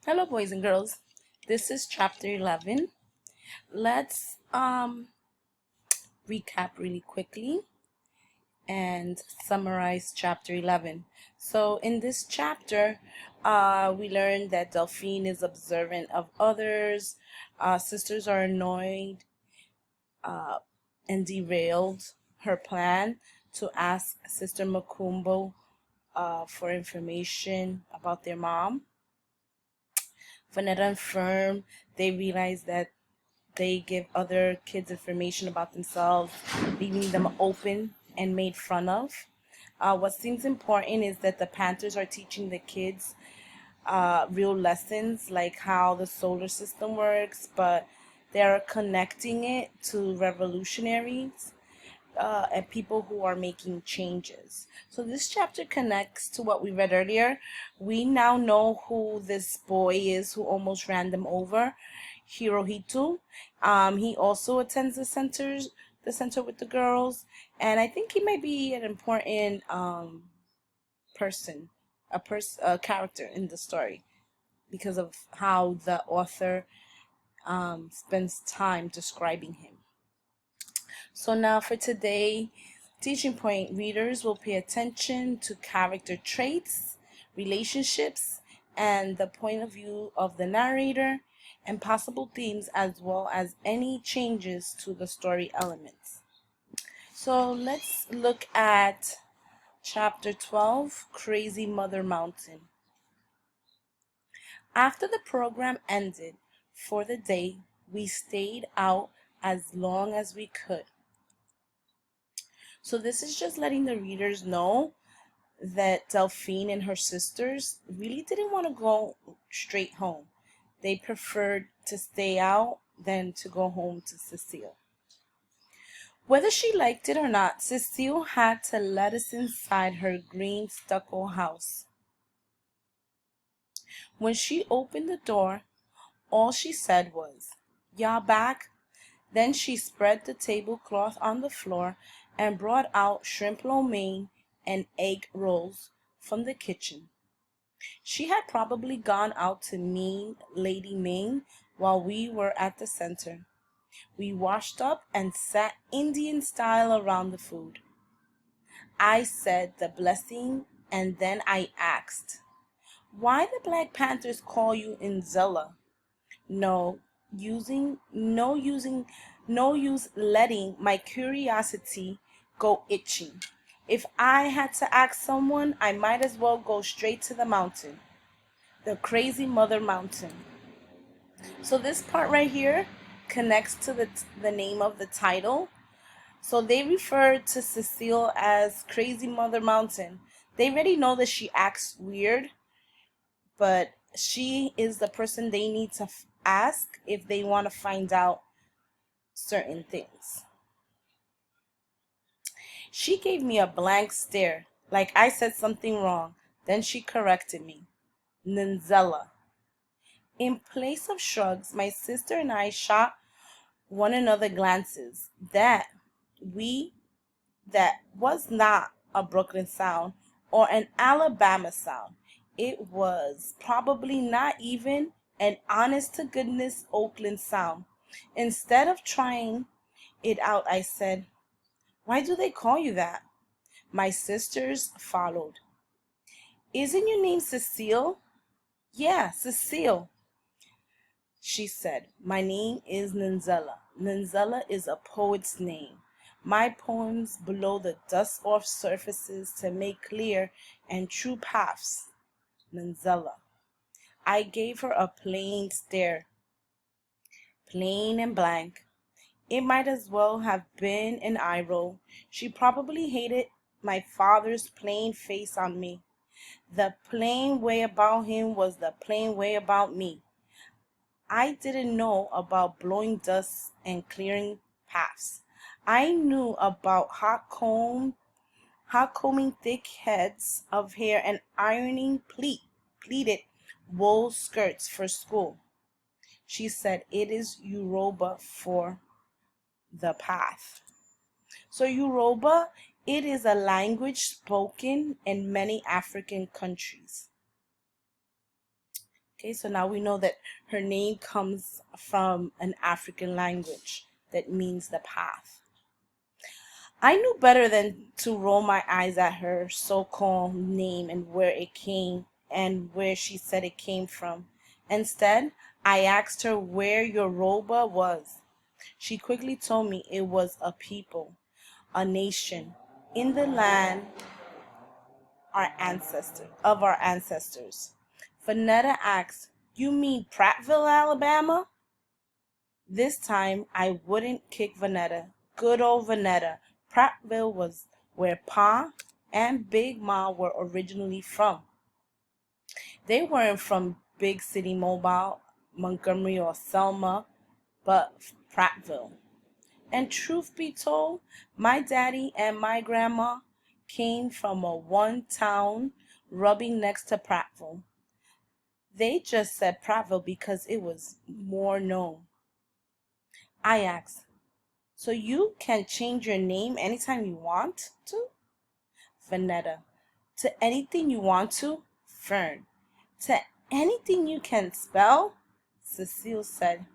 Hello, boys and girls. This is chapter 11. Let's recap really quickly and summarize chapter 11. So, in this chapter, we learned that Delphine is observant of others, sisters are annoyed uh, and derailed her plan to ask Sister Makumbo for information about their mom. Vanetta and Firm, they realize that they give other kids information about themselves, leaving them open and made fun of. What seems important is that the Panthers are teaching the kids real lessons like how the solar system works, but they're connecting it to revolutionaries and people who are making changes. So this chapter connects to what we read earlier. We now know who this boy is who almost ran them over, Hirohito. He also attends the center with the girls, and I think he might be an important person, a character in the story because of how the author spends time describing him. So now for today, teaching point, readers will pay attention to character traits, relationships, and the point of view of the narrator and possible themes as well as any changes to the story elements. So let's look at chapter 12, Crazy Mother Mountain. After the program ended for the day, we stayed out as long as we could. So this is just letting the readers know that Delphine and her sisters really didn't want to go straight home. They preferred to stay out than to go home to Cecile. Whether she liked it or not, Cecile had to let us inside her green stucco house. When she opened the door, all she said was, "Y'all back?" Then she spread the tablecloth on the floor and brought out shrimp lo mein and egg rolls from the kitchen. She had probably gone out to meet Lady Ming while we were at the center. We washed up and sat Indian style around the food. I said the blessing and then I asked, "Why the Black Panthers call you Inzella?" No no use letting my curiosity go itching. If I had to ask someone, I might as well go straight to the mountain, the Crazy Mother Mountain. So this part right here connects to the name of the title. So they refer to Cecile as Crazy Mother Mountain. They already know that she acts weird, but she is the person they need to ask if they want to find out certain things. She gave me a blank stare, like I said something wrong. Then she corrected me. Ninzella. In place of shrugs, my sister and I shot one another glances. That was not a Brooklyn sound or an Alabama sound. It was probably not even an honest to goodness Oakland sound. Instead of trying it out, I said, "Why do they call you that?" My sisters followed. "Isn't your name Cecile?" "Yeah, Cecile," she said. "My name is Ninzella. Ninzella is a poet's name. My poems blow the dust off surfaces to make clear and true paths. Ninzella." I gave her a plain stare, plain and blank. It might as well have been an eye roll. She probably hated my father's plain face on me. The plain way about him was the plain way about me. I didn't know about blowing dust and clearing paths. I knew about hot combing thick heads of hair and ironing pleated wool skirts for school. She said it is Yoruba for the path. So Yoruba, it is a language spoken in many African countries. Okay, so now we know that her name comes from an African language that means the path. I knew better than to roll my eyes at her so-called name and where it came and where she said it came from. Instead, I asked her where Yoruba was. She quickly told me it was a people, a nation, in the land our ancestors. Vanetta asked, "You mean Prattville, Alabama?" This time I wouldn't kick Vanetta. Good old Vanetta. Prattville was where Pa and Big Ma were originally from. They weren't from Big City Mobile, Montgomery, or Selma, but Prattville. And truth be told, my daddy and my grandma came from a one town rubbing next to Prattville. They just said Prattville because it was more known. I asked, "So you can change your name anytime you want to?" Vanetta, "To anything you want to?" Fern, "To anything you can spell?" Cecile said,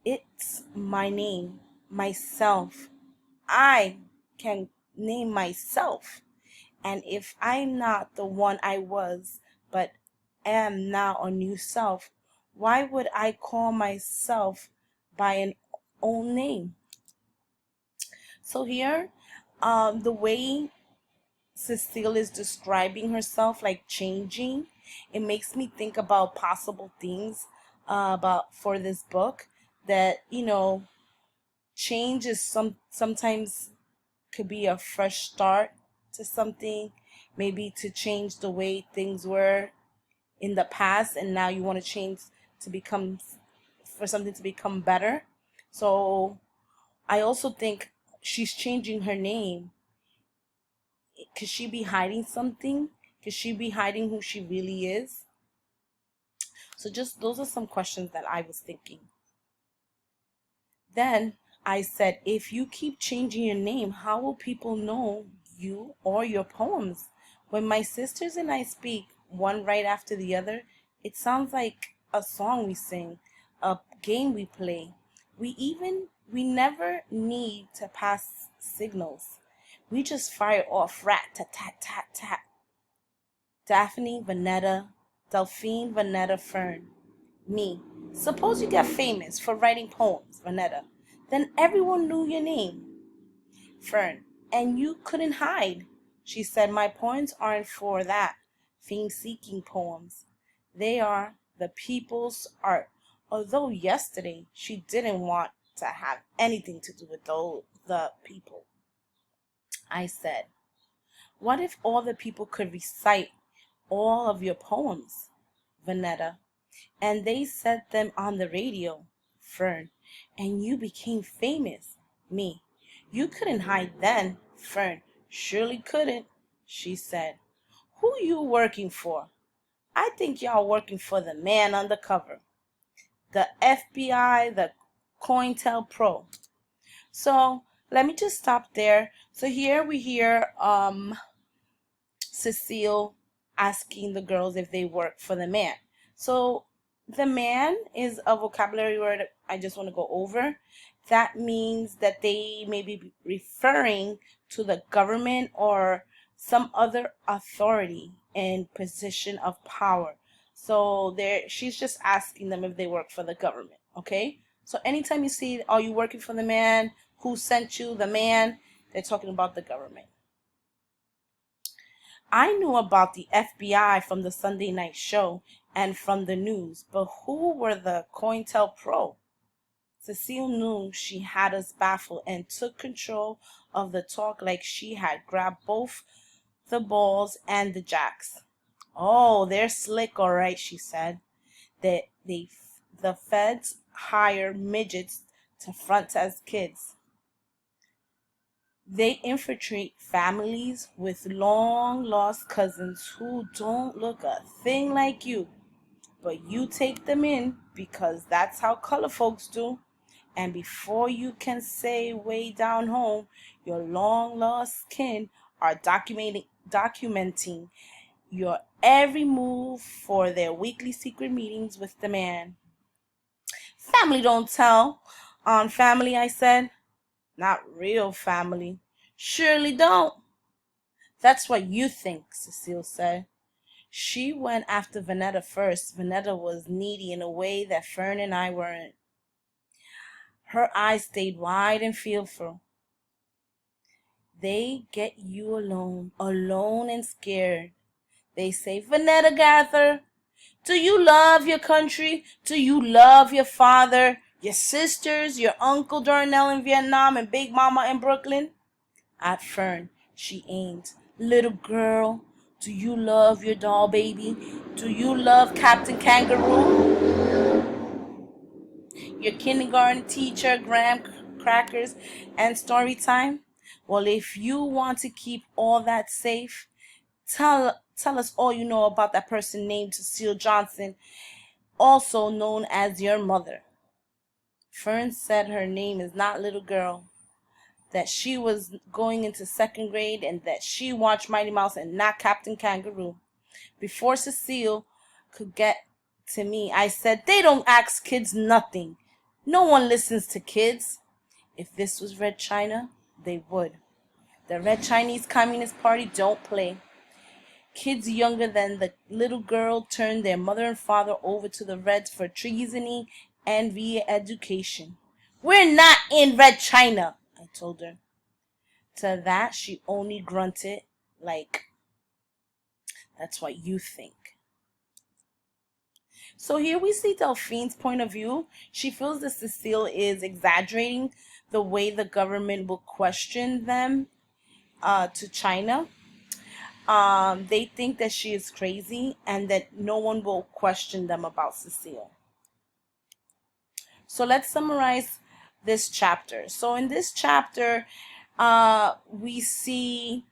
"It's my name, myself. I can name myself. And if I'm not the one I was, but am now a new self, why would I call myself by an old name?" So here, the way Cecile is describing herself, like changing, it makes me think about possible things about for this book that change is sometimes could be a fresh start to something, maybe to change the way things were in the past, and now you want to change to become for something to become better. So I also think she's changing her name. Could she be hiding something? Could she be hiding who she really is? So just those are some questions that I was thinking. Then I said, "If you keep changing your name, how will people know you or your poems? When my sisters and I speak, one right after the other, it sounds like a song we sing, a game we play. We never need to pass signals. We just fire off rat tat tat tat tat. Daphne, Vanetta, Delphine, Vanetta, Fern. Me. Suppose you get famous for writing poems, Vanetta. Then everyone knew your name. Fern. And you couldn't hide. She said, "My poems aren't for that. Fame-seeking poems. They are the people's art." Although yesterday she didn't want to have anything to do with the people. I said, "What if all the people could recite all of your poems, Vanetta, and they said them on the radio?" Fern. "And you became famous." Me. "You couldn't hide then." Fern. "Surely couldn't," she said. "Who you working for?" "I think y'all working for the man on the cover. The FBI, the COINTELPRO." So let me just stop there. So here we hear Cecile asking the girls if they work for the man. So the man is a vocabulary word I just want to go over. That means that they may be referring to the government or some other authority and position of power. So she's just asking them if they work for the government. Okay? So anytime you see, "Are you working for the man? Who sent you?" The man, they're talking about the government. I knew about the FBI from the Sunday night show and from the news, but who were the COINTELPRO? Cecile knew she had us baffled and took control of the talk like she had grabbed both the balls and the jacks. "Oh, they're slick, all right," she said. The feds hire midgets to front as kids. They infiltrate families with long lost cousins who don't look a thing like you, but you take them in because that's how color folks do. And before you can say way down home, your long lost kin are documenting your every move for their weekly secret meetings with the man. Family don't tell on family, I said. Not real family. Surely don't. That's what you think, Cecile said. She went after Vanetta first. Vanetta was needy in a way that Fern and I weren't. Her eyes stayed wide and fearful. They get you alone, alone and scared. They say, Vanetta Gather, do you love your country? Do you love your father, your sisters, your uncle Darnell in Vietnam, and Big Mama in Brooklyn? At Fern, she aimed. Little girl, do you love your doll baby? Do you love Captain Kangaroo? Your kindergarten teacher, graham crackers, and story time? Well, if you want to keep all that safe, tell us all you know about that person named Cecile Johnson, also known as your mother. Fern said her name is not little girl, that she was going into second grade, and that she watched Mighty Mouse and not Captain Kangaroo. Before Cecile could get to me, I said, they don't ask kids nothing. No one listens to kids. If this was Red China, they would. The Red Chinese Communist Party don't play. Kids younger than the little girl turned their mother and father over to the Reds for treasoning and re-education. We're not in Red China, I told her. To that, she only grunted like, that's what you think. So here we see Delphine's point of view. She feels that Cecile is exaggerating the way the government will question them to China. They think that she is crazy and that no one will question them about Cecile. So let's summarize this chapter. So in this chapter, we see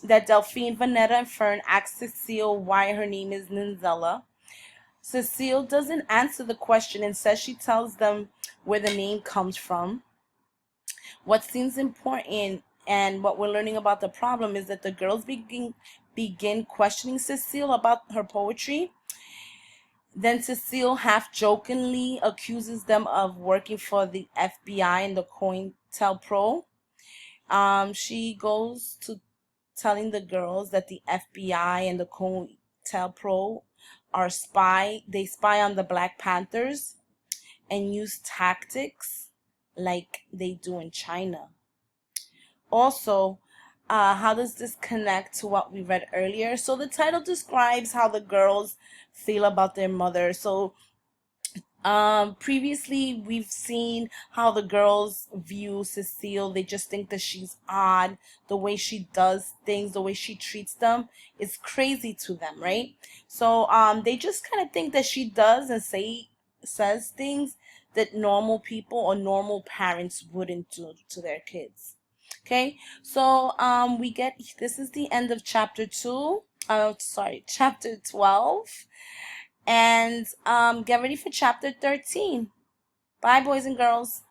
that Delphine, Vanetta, and Fern ask Cecile why her name is Ninzella. Cecile doesn't answer the question and says she tells them where the name comes from. What seems important and what we're learning about the problem is that the girls begin questioning Cecile about her poetry. Then Cecile half-jokingly accuses them of working for the FBI and the COINTELPRO. She goes to telling the girls that the FBI and the COINTELPRO they spy on the Black Panthers and use tactics like they do in China. Also, how does this connect to what we read earlier? So the title describes how the girls feel about their mother. So previously we've seen how the girls view Cecile. They just think that she's odd. The way she does things, the way she treats them is crazy to them, right? So they just kind of think that she does and says things that normal people or normal parents wouldn't do to their kids. Okay, so this is the end of chapter 2. Chapter 12. And get ready for chapter 13. Bye, boys and girls.